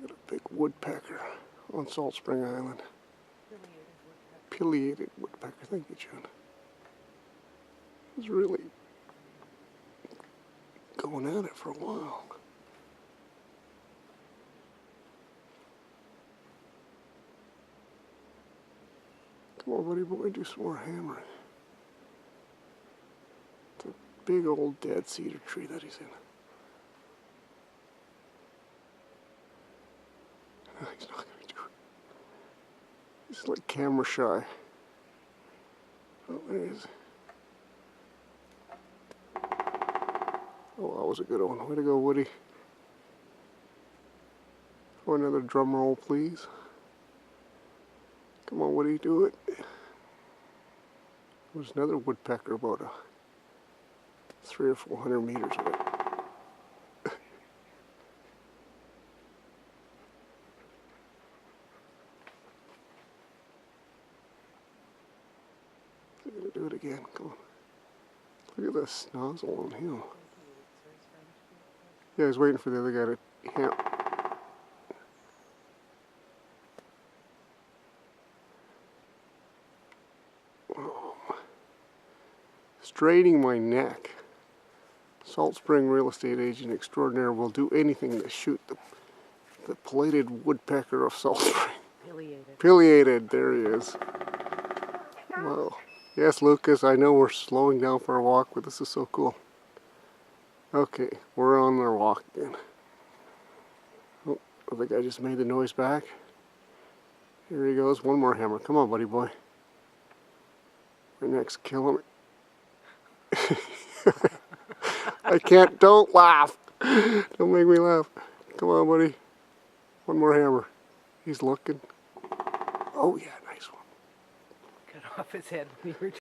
Look at a big woodpecker on Salt Spring Island. Pileated woodpecker. Thank you, June. He's really going at it for a while. Come on, buddy boy, do some more hammering. It's a big old dead cedar tree that he's in. He's not going to do it. He's like camera shy. Oh, there he is. Oh, that was a good one. Way to go, Woody. For another drum roll, please. Come on, Woody, do it. There's another woodpecker about 300 or 400 meters away. They're gonna do it again. Come on. Look at the snozzle on him. Yeah, I was waiting for the other guy to hammer. Straining my neck. Salt Spring real estate agent extraordinaire will do anything to shoot the pileated woodpecker of Salt Spring. Pileated, there he is. Wow. Yes, Lucas, I know we're slowing down for a walk, but this is so cool. Okay, we're on our walk again. Oh, I think I just made the noise back. Here he goes, one more hammer. Come on, buddy boy. My neck's killing me. I can't, don't laugh. Don't make me laugh. Come on, buddy. One more hammer. He's looking. Oh yeah, nice one. Cut off his head when you were